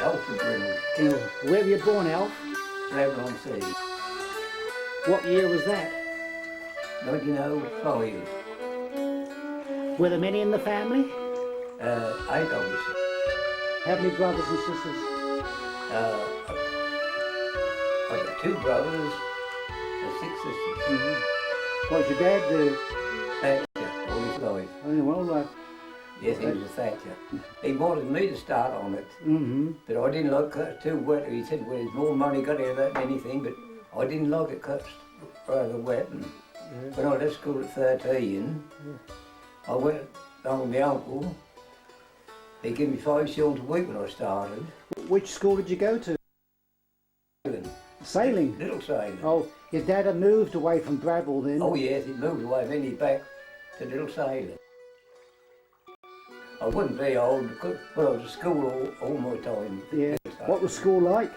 Alf Reynolds. Yeah. Where were you born, Alf? Lebanon-Sea. What year was that? 1905. Were there many in the family? 8 of us. How many brothers and sisters? I've got 2 brothers and 6 sisters. What did your dad do? Thatcher, all his life. Oh, well, Yes, he was a Thatcher. He wanted me to start on it, but I didn't like it too wet. He said, well, there's more money got out of that than anything, but I didn't like it cut rather wet. And when I left school at 13, I went along with my uncle. He gave me 5 shillings a week when I started. Which school did you go to? Sailing? Little sailing. Oh, your dad had moved away from Bradwell then? Oh yes, he moved away, then he back to little sailing. I wasn't very old because I was at school all my time. Yeah. What was school like?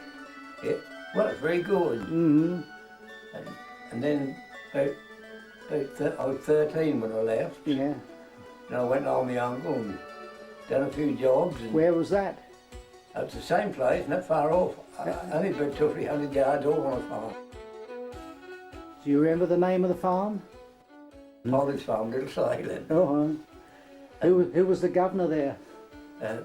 Yeah. Well, it was very good. And then I was 13 when I left. Yeah. And I went on my uncle and done a few jobs. And where was that? It's the same place, not far off. Only about 200 or 300 yards off on a farm. Do you remember the name of the farm? College Farm, Little Sailing. Oh, who was the governor there?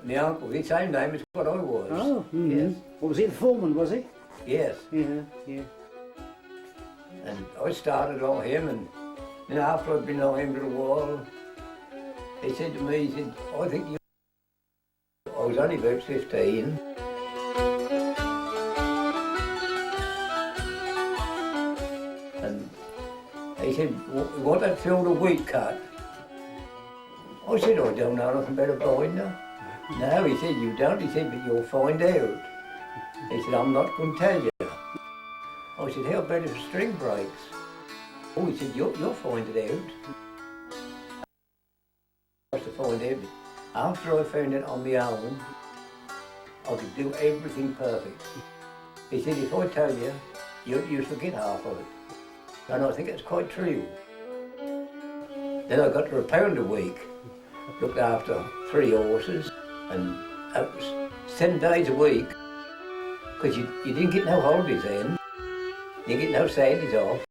My uncle, the same name as what I was. Oh, yes. What was he, the foreman, was he? Yes. Yeah, yeah. And I started on him, and then after I'd been on him a little while, he said to me, he said, I think you... I was only about 15. And he said, you want that field of wheat cut? I said, I don't know nothing about a binder. No, he said, you don't. He said, but you'll find out. He said, I'm not going to tell you. I said, how about if a string breaks? Oh, he said, you'll find it out. I was to find out, but after I found it on my own, I could do everything perfect. He said, if I tell you, you'll forget half of it. And I think it's quite true. Then I got to £1 a week, looked after 3 horses, and that was 7 days a week, because you didn't get no holidays then. You didn't get no Saturdays off.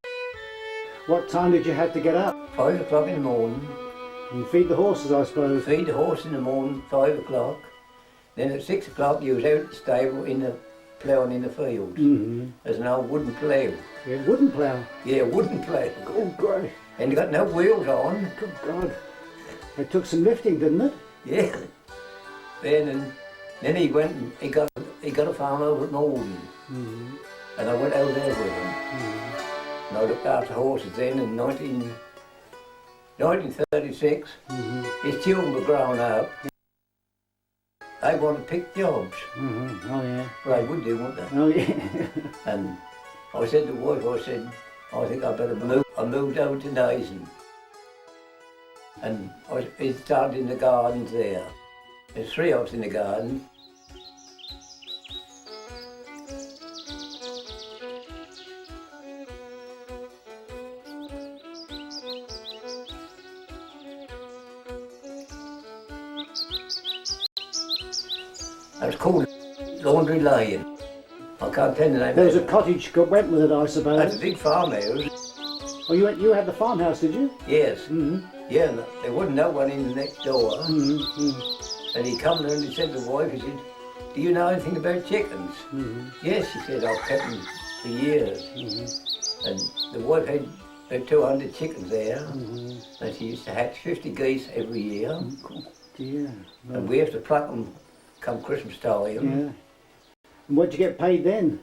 What time did you have to get up? 5 o'clock in the morning. And feed the horses, I suppose. Feed the horse in the morning, 5 o'clock. Then at 6 o'clock you was out at the stable in the ploughing in the field. There's an old wooden plough. Yeah, wooden plough? Yeah, wooden plough. Oh, great. And you got no wheels on. Good God. It took some lifting, didn't it? Yeah. Then he went and he got a farm over at Malden. And I went over there with him. And I looked after horses then in 1936. His children were growing up. They wanted to pick jobs. Oh, yeah. Well, they would do, wouldn't they? Oh, yeah. And I said to the wife, I said, I think I better move. I moved over to Nazen. And he started in the gardens there. There's 3 of us in the garden. It was called Laundry Lane. I can't tell you the name. There was a cottage went with it, I suppose. That's a big farmhouse. Oh, you had the farmhouse, did you? Yes. Yeah, and there wasn't no one in the next door. And he come there and he said to the wife, he said, do you know anything about chickens? Yes, she said, I've kept them for years. And the wife had about 200 chickens there. And she used to hatch 50 geese every year. Yeah. And we have to pluck them come Christmas time. Yeah. And what'd you get paid then?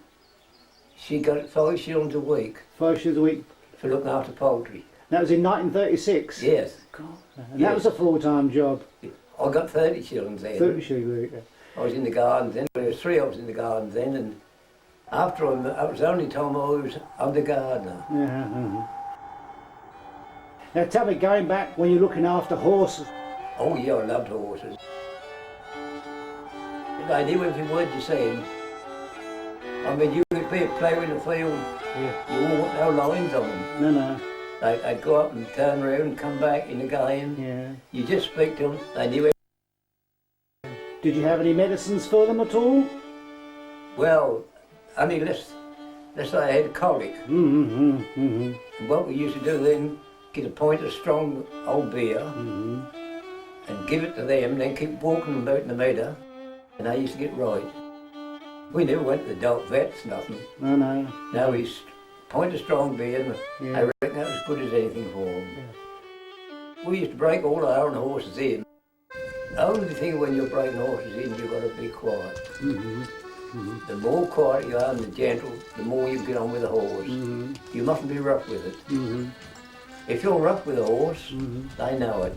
She got 5 shillings a week. 5 shillings a week? For looking after poultry. That was in 1936? Yes. God. And that was a full-time job? I got 30 shillings then. 30 shillings a week. I was in the gardens then. There was 3 of us in the gardens then, and after that was the only time I was under gardener. Yeah. Now tell me, going back when you're looking after horses. Oh yeah, I loved horses. I knew every word you said. I mean, you could be a player in the field, you wouldn't want no lines on them. No. They'd go up and turn around and come back in the game. Yeah. You just speak to them, they knew everything. Did you have any medicines for them at all? Well, only let's say I had colic. And what we used to do then, get a pint of strong old beer and give it to them, then keep walking them out in the meadow, and I used to get right. We never went to the dog vets, nothing. No. Now he's pint of strong beer, and I reckon that was as good as anything for them. Yeah. We used to break all our own horses in. The only thing when you're breaking horses in, you've got to be quiet. The more quiet you are and the gentle, the more you get on with the horse. You mustn't be rough with it. If you're rough with a horse, they know it.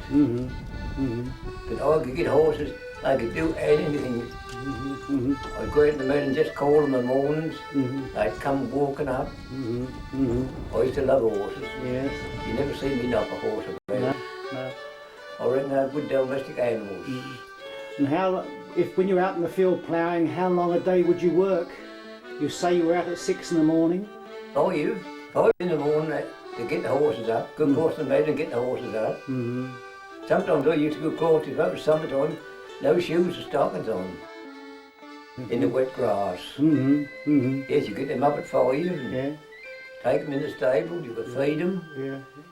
But I could get horses, I could do anything. I'd go out in the meadow and just call them in the mornings. They'd come walking up. I used to love horses. Yes. You never see me knock a horse around. No. I reckon they're good domestic animals. And when you're out in the field ploughing, how long a day would you work? You say you were out at 6 in the morning? Oh, 5 in the morning to get the horses up, go across the meadow and get the horses up. Sometimes I used to go across, if it was summertime, no shoes or stockings on, in the wet grass. Yes, you get them up at 5 and take them in the stable, you could feed them,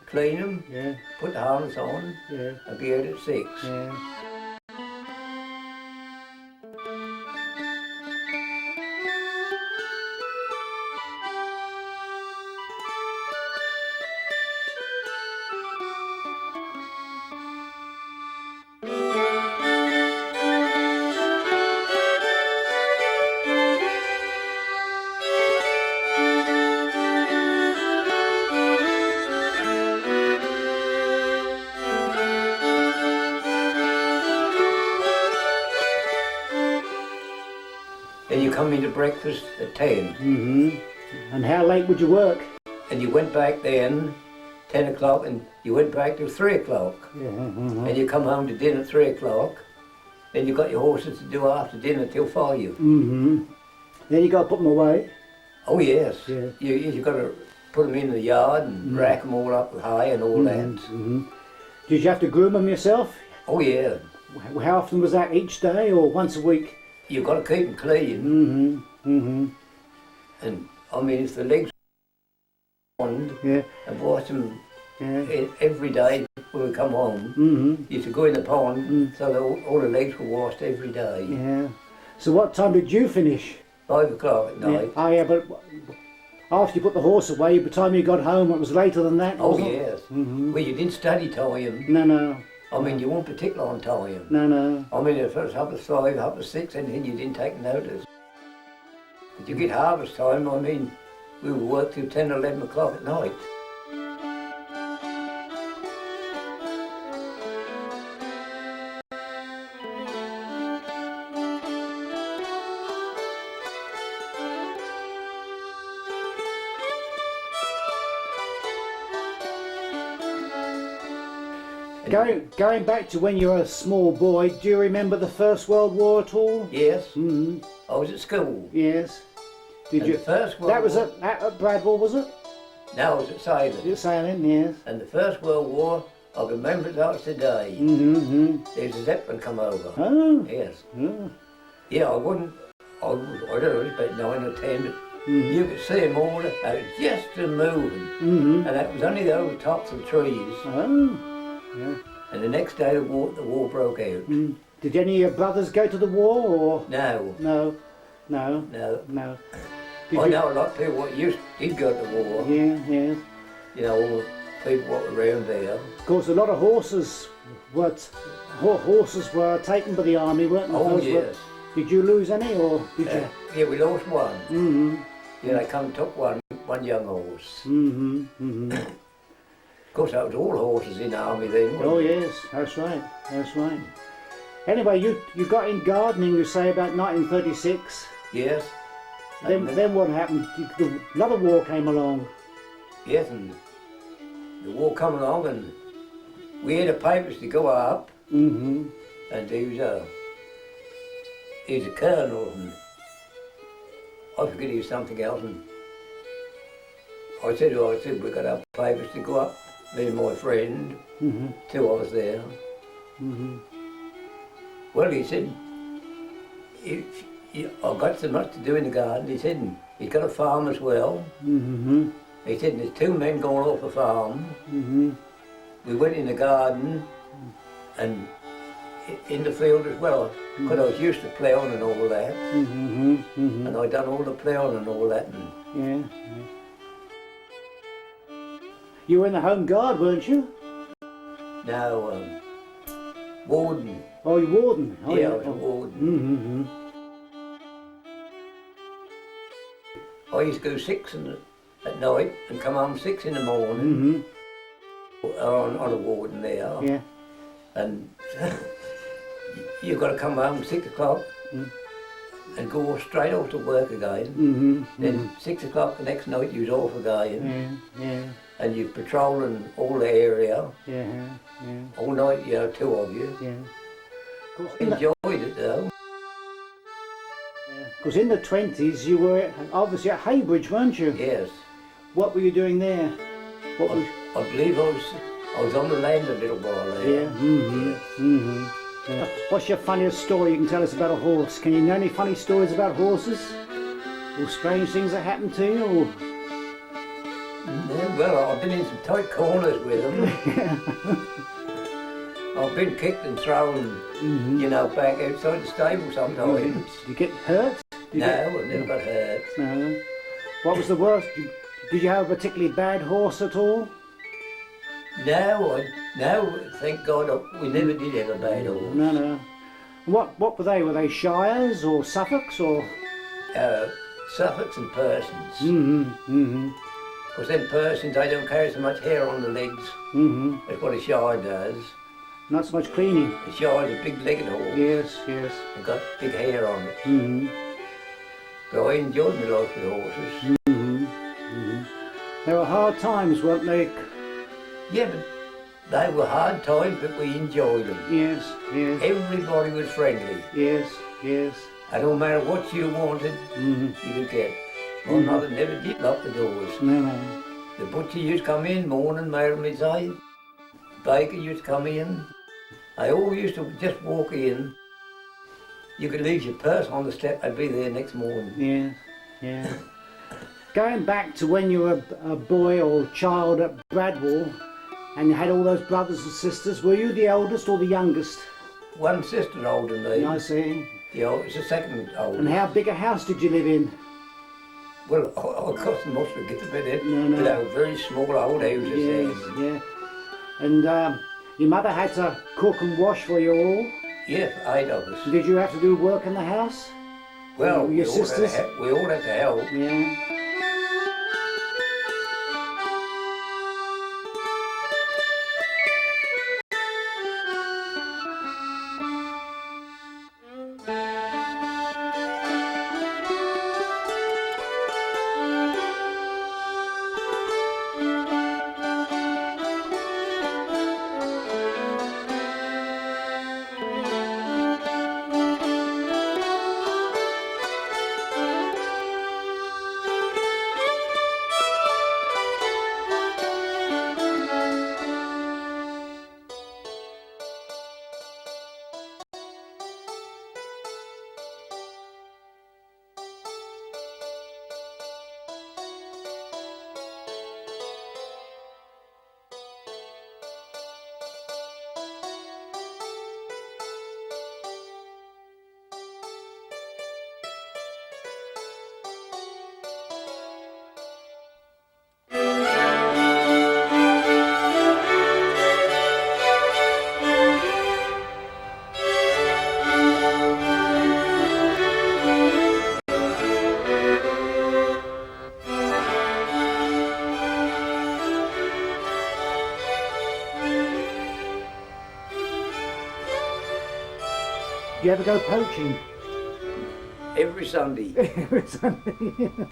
clean them, put the harness on, and be out at 6. Then you come into breakfast at 10. And how late would you work? And you went back then, 10 o'clock, and you went back till 3 o'clock. And you come home to dinner at 3 o'clock. Then you got your horses to do after dinner till 5. Then you got to put them away. Oh yes. You got to put them in the yard and rack them all up with hay and all that. Did you have to groom them yourself? Oh yeah. How often was that, each day or once a week? You've got to keep them clean. And I mean, if the legs on and wash them every day when we come home, you used to go in the pond so that all the legs were washed every day. So what time did you finish? 5 o'clock at night. Oh yeah, but after you put the horse away, by the time you got home, it was later than that, wasn't it? Yes. Well, you didn't study time. No. I mean, you weren't particular on time. No. I mean, if it was 5:30, 6:30, anything, you didn't take notice. But you get harvest time, I mean, we would work till 10, 11 o'clock at night. Going back to when you were a small boy, do you remember the First World War at all? Yes. I was at school. Yes. Did you? The First World that was War, at Bradwell, was it? No, I was at Salem. At Salem, yes. And the First World War, I can remember it like today. There's a Zeppelin come over. Oh. Yes. Yeah, I don't know, it was about 9 or 10, but you could see them all, they were just moving. And that was only the old tops of trees. Oh. Yeah. And the next day the war broke out. Did any of your brothers go to the war or? No. No. I know a lot of people that did go to war. Yeah. You know, all the people that were around there. Of course, a lot of horses were taken by the army, weren't they? Oh yes. Did you lose any or did you? Yeah, we lost one. Yeah, they come and took one young horse. Of course, that was all horses in the army then. Oh yes, that's right. Anyway, you got in gardening, you say, about 1936. Yes. Then what happened? Another war came along. Yes, and the war come along, and we had the papers to go up. And he was a colonel, and I forget he was something else. And I said, we got our papers to go up. Me and my friend, 2 of us there. Well, he said, I've got so much to do in the garden. He said, he's got a farm as well. Mm-hmm. He said, there's 2 men going off the farm. Mm-hmm. We went in the garden and in the field as well, because I was used to ploughing and all that. Mm-hmm. Mm-hmm. And I done all the ploughing and all that. And Yeah. You were in the home guard, weren't you? now, warden. Oh, you warden. Oh, Yeah, I was a warden. Mm-hmm. I used to go 6 at night and come home 6 in the morning. Mm-hmm. On a warden there. Yeah. And you've got to come home 6 o'clock and go straight off to work again. Mm-hmm. Then 6 o'clock the next night you was off again. Yeah. And you're patrolling all the area. Yeah. All night, 2 of you. Yeah. Enjoyed it though. Because in the 20s you were obviously at Haybridge, weren't you? Yes. What were you doing there? What was... I believe I was on the land a little while there. Yeah. Mm-hmm. Yes. Mm-hmm. Yeah. What's your funniest story you can tell us about a horse? Can you know any funny stories about horses? Or strange things that happened to you? Or... Yeah, well, I've been in some tight corners with them. I've been kicked and thrown, back outside the stable sometimes. Did you get hurt? No, I never got hurt. No. What was the worst? Did you have a particularly bad horse at all? No, thank God, we never did have a bad horse. No. What were they? Were they Shires or Suffolks or? Suffolks and Persons. Mm-hmm. Because them Persons, they don't carry so much hair on the legs. Mm-hmm. That's what a Shire does. Not so much cleaning. A Shire's a big-legged horse. Yes. And got big hair on it. Mm-hmm. But I enjoyed my life with horses. Mm-hmm. There were hard times, weren't they? Yeah, but they were hard times, but we enjoyed them. Yes. Everybody was friendly. Yes. And no matter what you wanted, you could get. My mother never did lock the doors. No. The butcher used to come in morning, made me say. Baker used to come in. They all used to just walk in. You could leave your purse on the step, I'd be there next morning. Yeah. Going back to when you were a boy or child at Bradwell and you had all those brothers and sisters, were you the eldest or the youngest? One sister older than me. I see. Yeah, it's the second oldest. And how big a house did you live in? Well, I cost much to get a bit in. No. But they were very small old houses. Yeah. And your mother had to cook and wash for you all? Yes, 8 of us. Did you have to do work in the house? Well, your sisters? We all had to help. Yeah. Do you ever go poaching? Every Sunday. Every Sunday.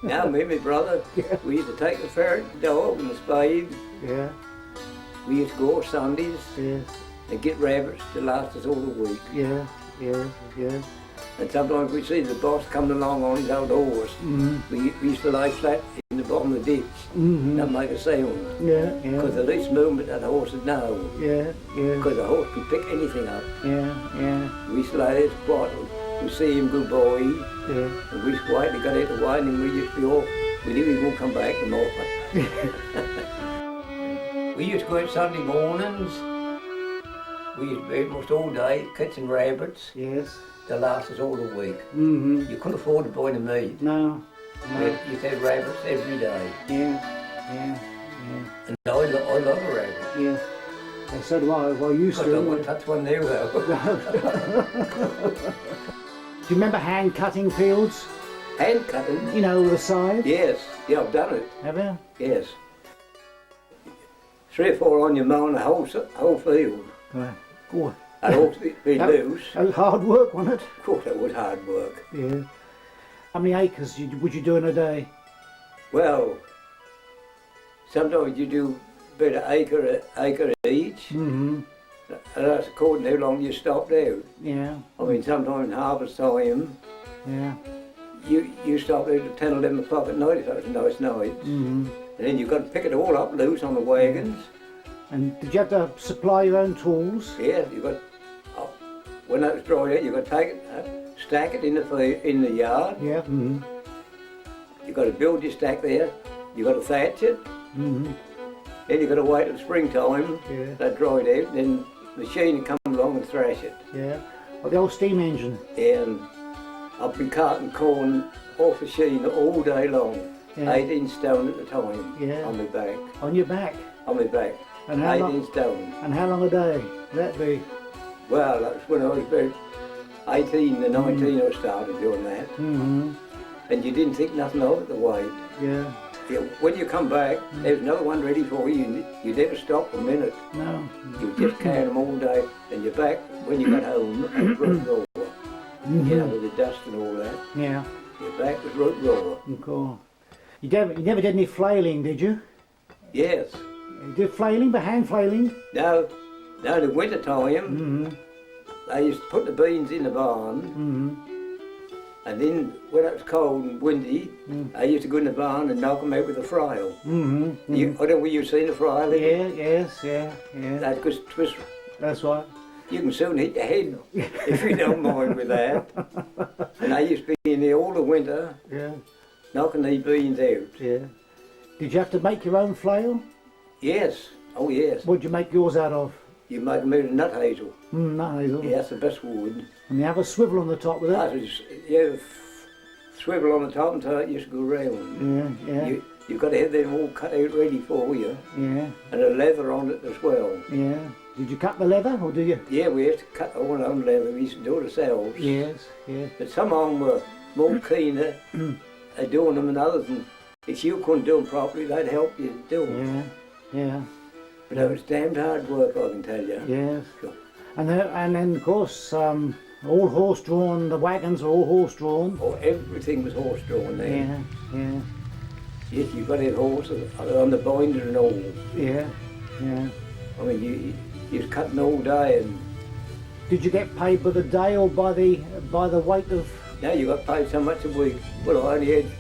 Now, me and my brother, we used to take the ferret, the dog and the spade. Yeah. We used to go Sundays Yes. and get rabbits to last us all the week. Yeah. And sometimes we'd see the boss coming along on his old horse. We used to lie flat in the bottom of the ditch, not make a sound. Yeah. Because the least movement that horse would know. Yeah. Because the horse could pick anything up. Yeah. We used to lie there quiet we see him goodbye, Yeah. and we quietly got out the way, and we used to be off. We knew he won't come back no more. We used to go out Sunday mornings. We used to be out almost all day catching rabbits. Yes. They last us all the week. Mm-hmm. You couldn't afford to buy the meat. No. You had rabbits every day. Yeah. Yeah. And I love a rabbit. Yeah. And so do I. Well, I used I to. don't want to touch one now though. Do you remember hand cutting fields? Hand cutting? You know, with a scythe? Yes. Yeah, I've done it. Have you? Yes. 3 or 4 on your mowing the whole field. Right. Good. And all to be loose. That was hard work, wasn't it? Of course, that was hard work. Yeah. How many acres would you do in a day? Well, sometimes you do about an acre each. Mm-hmm. And that's according to how long you stopped out. Yeah. I mean, sometimes in harvest time, Yeah. you stop out at 10, 11 o'clock at night if that was a nice night. Mm-hmm. And then you've got to pick it all up loose on the wagons. And did you have to supply your own tools? Yeah, you've got, when that was dried out, you've got to take it, stack it in the yard. Yeah. Mm-hmm. You've got to build your stack there. You've got to thatch it. Mm-hmm. Then you've got to wait till springtime, Yeah. that dried out, then the machine will come along and thrash it. Yeah. Well, the old steam engine. And I've been carting corn off the machine all day long, Yeah. 18 stone at a time, Yeah. on my back, On your back. And how 18 long? stone. And how long a day would that be? Well, that's when I was about 18 to 19 I started doing that. Mm-hmm. And you didn't think nothing of it, the weight. Yeah. Yeah, when you come back, there's another one ready for you. You never stop a minute. No. You just carry them all day, and you're back when you got home and root raw. You know, with the dust and all that. Yeah. Your back was root raw. Cool. You never did any flailing, did you? Yes. You did flailing, but hand flailing? Now, in the winter time, Mm-hmm. I used to put the beans in the barn, Mm-hmm. and then when it was cold and windy, I used to go in the barn and knock them out with a frile. Mm-hmm. I don't know, you've seen a frile? Yeah, yes, yeah. That goes twist. That's right. You can soon hit your head if you don't mind with that. And I used to be in there all the winter, Yeah, knocking these beans out. yeah. Did you have to make your own flail? Yes, oh yes. What'd you make yours out of? You make them out of nut hazel. Nut hazel. Yeah, that's the best wood. And you have a swivel on the top with That it? was, yeah, swivel on the top until it used to go round. Yeah. You've got to have them all cut out ready for you, Yeah, and a leather on it as well. yeah. Did you cut the leather, or do you? Yeah, we used to cut all our own leather. We used to do it ourselves. Yes, yeah. But some of them were more keener at doing them than others, and if you couldn't do them properly, they'd help you do them. Yeah, But it was damned hard work, I can tell you. yes. Sure. And then, of course, all horse-drawn, the wagons were all horse-drawn. Oh, everything was horse-drawn then. Yeah, Yes, you've got to have horses on the binder and all. yeah. I mean, you was cutting all day, and Did you get paid by the day or by the weight of? now you got paid so much a week. Well, I only had,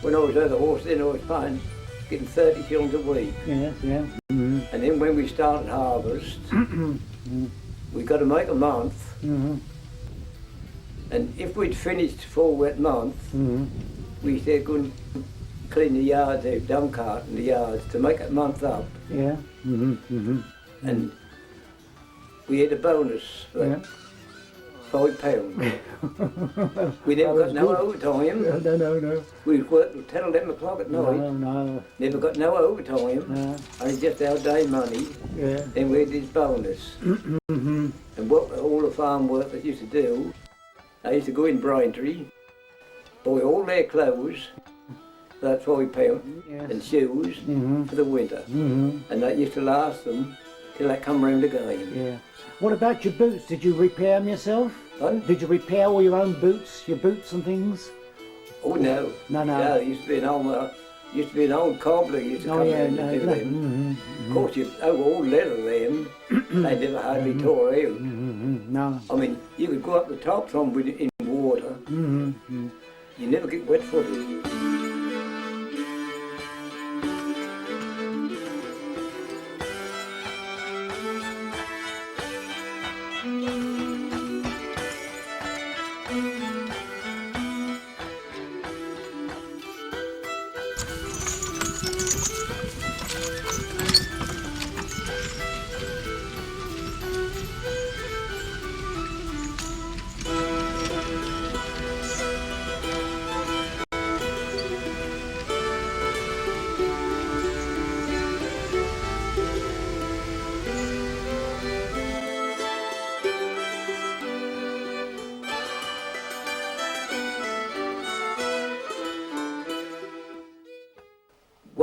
when I was at the horse then I was getting 30 shillings a week. Yes, yeah. Mm-hmm. And then when we started harvest, we got to make a month. Mm-hmm. And if we'd finished for that month, Mm-hmm. we said go and clean the yards out, dump cart in the yards to make that month up. Yeah. Mm-hmm. Mm-hmm. And we had a bonus for Yeah. £5. We never got no overtime. No. We worked till 10, 11 o'clock at night. No. Never got no overtime. No. Only just our day money. Yeah. Then we had this bonus. Mm-hmm. And what all the farm work that used to do, I used to go in Braintree, buy all their clothes for that £5 Yes. and shoes Mm-hmm. for the winter. Mm-hmm. And that used to last them till they come round again. Yeah. What about your boots? Did you repair them yourself? Pardon? Did you repair all your own boots, your boots and things? Oh no. No. No, it used to be an old cobbler used to come round and do them. Mm-hmm. Of course, you all leather them, they never hardly tore out. Mm-hmm. No. I mean, you could go up the top from in water, Mm-hmm. you never get wet footed.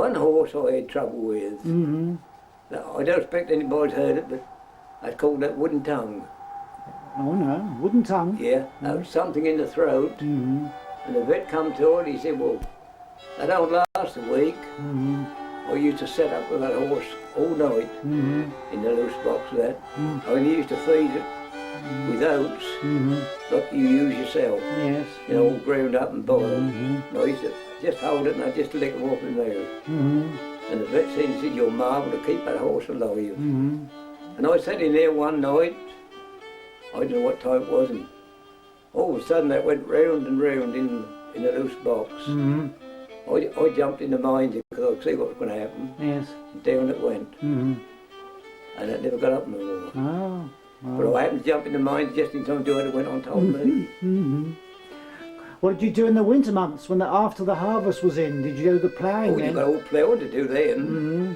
one horse I had trouble with. Mm-hmm. Now, I don't expect anybody's heard it, but I called that wooden tongue. Oh no, wooden tongue. Yeah, that was something in the throat. Mm-hmm. And the vet come to it, he said, well, that don't last a week. Mm-hmm. I used to set up with that horse all night Mm-hmm. in the loose box there. Mm-hmm. I used to feed it with oats, like you use yourself. Yes. You know, all ground up and boiled. Mm-hmm. And I used to just hold it and I just lick them off in there. Mm-hmm. And the vet said, he said, you're marvel to keep that horse alive. Mm-hmm. And I sat in there one night, I don't know what time it was, and all of a sudden that went round and round in a loose box. Mm-hmm. I jumped in the mine because I'd see what was going to happen. Yes. And down it went. Mm-hmm. And it never got up no more. Oh. But I happened to jump in the mine just in time to it went on top of me. Mm-hmm. What did you do in the winter months when after the harvest was in? Did you do the ploughing Oh, then? you got all ploughing to do then. Mm-hmm.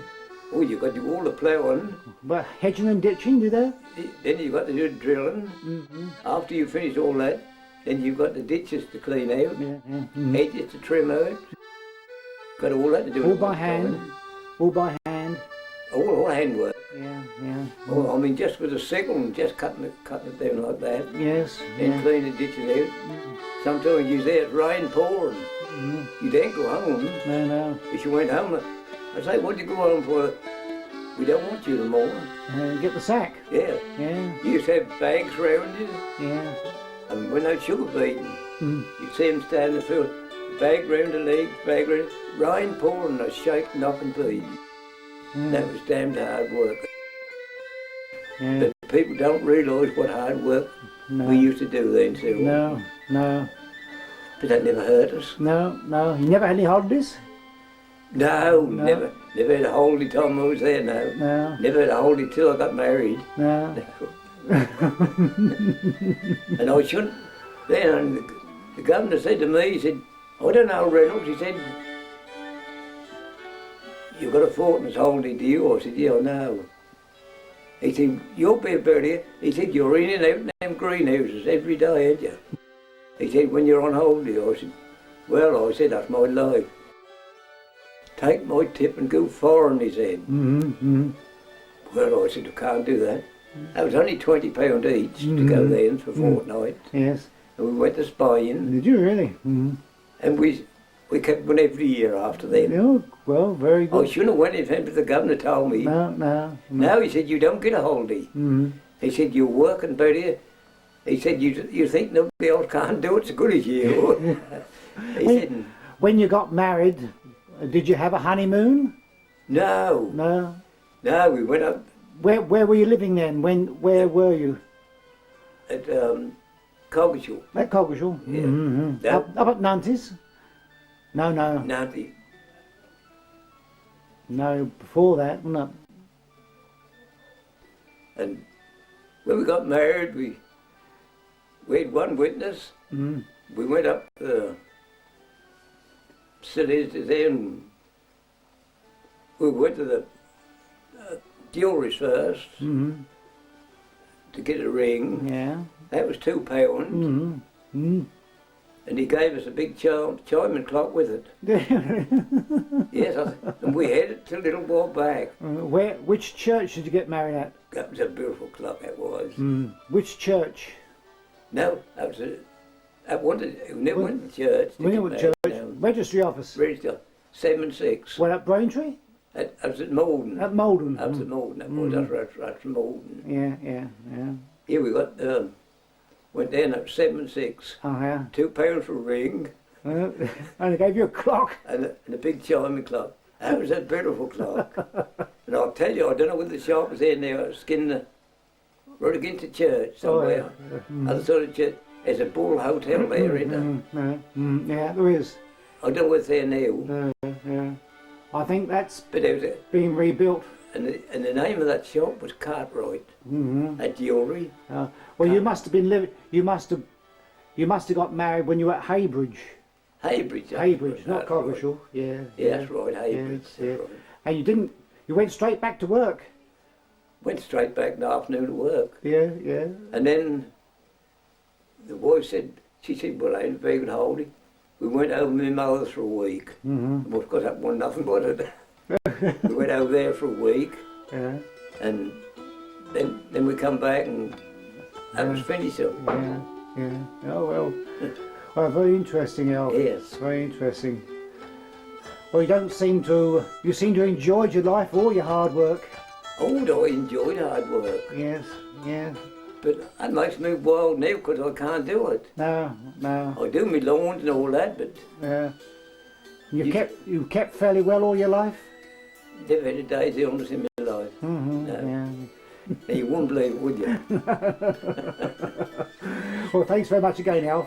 Oh, you got to do all the ploughing. But hedging and ditching, do they? Then you got to do the drilling. Mm-hmm. After you finish all that, then you've got the ditches to clean out, Yeah, yeah. Mm-hmm. hedges to trim out. Got all that to do. All at by one hand. time. All by hand. All handwork. Yeah, yeah. Oh, I mean, just with a sickle and just cutting it down like that. Yes. Then Yeah. clean the ditches out. Sometimes you there, it's rain pouring. Mm-hmm. You didn't go home. No, no. If you went home, I say, what'd you go home for? We don't want you no more. Get the sack. Yeah. Yeah, You used to have bags round you, yeah. and when they sugar beating, Mm. you'd see them stand in the field, bag round the legs, bag round, rain pouring, they shaking up and beating. That was damned hard work. Yeah. But people don't realise what hard work No. we used to do then, too. No, no, But that never hurt us. no, no. You never had any holidays? No, No. never had a holiday time I was there, no. No, Never had a holiday till I got married. no. And I shouldn't. Then the governor said to me, he said, I don't know, Reynolds, he said, you got a fortnight's holiday, do you? I said, yeah, I know. He said, you'll be about here. He said, you're in and out in them greenhouses every day, ain't you? He said, when you're on holiday. I said, well, I said, that's my life. Take my tip and go foreign, he said. Mm-hmm. Well, I said, I can't do that. That was only £20 each to go there for a fortnight. Yes. And we went to Spain, Did you really? Mm-hmm. and we kept going every year after that. Oh, well, very I good. shouldn't have went if the governor told me. No, no. No, he said, you don't get a holiday. Mm-hmm. He said, you're working about here. He said, you think nobody else can't do it as good as you. He said, When you got married, did you have a honeymoon? no, No. no, we went up Where were you living then? Where were you? at Coggeshall, At Coggeshall? Yeah. Mm-hmm. Yeah. Up at Nantes? No, no. Nanty. No, before that, wasn't it? And when we got married, we had one witness. Mm. We went up cities there and we went to the jewellery first Mm-hmm. to get a ring. Yeah. That was £2. Mm-hmm. Mm. And he gave us a big chiming clock with it. Yes, and we had it till a little while back. Which church did you get married at? That was a beautiful clock, that was. Mm. Which church? No, that was we never went to church. to We get know what married, church. no. Registry office. Register 7 and 6. What, at Braintree? That was at Malden. At Malden. That was at Malden. That was that's Malden. Yeah, yeah, yeah. Here we got went down at 7 and 6. Oh, yeah. £2 for a ring And they gave you a clock. and a big chiming clock. That was a beautiful clock. And I'll tell you, I don't know whether the shop was there now, skin the right against the church somewhere. Other side of the church. There's a Bull Hotel there, isn't there? Yeah, there is. I don't know whether it's there now. Yeah. I think that's But there was being rebuilt. and the name of that shop was Cartwright. At jewellery. Well, you must have been living. You must have got married when you were at Haybridge. Haybridge. Haybridge, not that's right. Coggeshall. Yeah. Yeah, that's right, Haybridge. Yes, That's yeah. right. And you didn't. You went straight back to work. Went straight back in the afternoon to work. Yeah, yeah. And then the wife said, she said, well, I ain't very good holiday. We went over with my mother for a week. Of course, that wasn't nothing but it. We went over there for a week, Yeah. and then we come back and that was finished up. Yeah. Yeah. Oh well. Well, very interesting, Alf. Yes. Very interesting. Well, you seem to enjoy your life, all your hard work. Oh, I enjoyed hard work, Yes. Yes. but that makes me wild now because I can't do it. No. No. I do my lawns and all that, but Yeah. You You- kept fairly well all your life. never had a day's illness in my life. Mm-hmm. No. Yeah. And you wouldn't believe it, would you? Well, thanks very much again, Alf.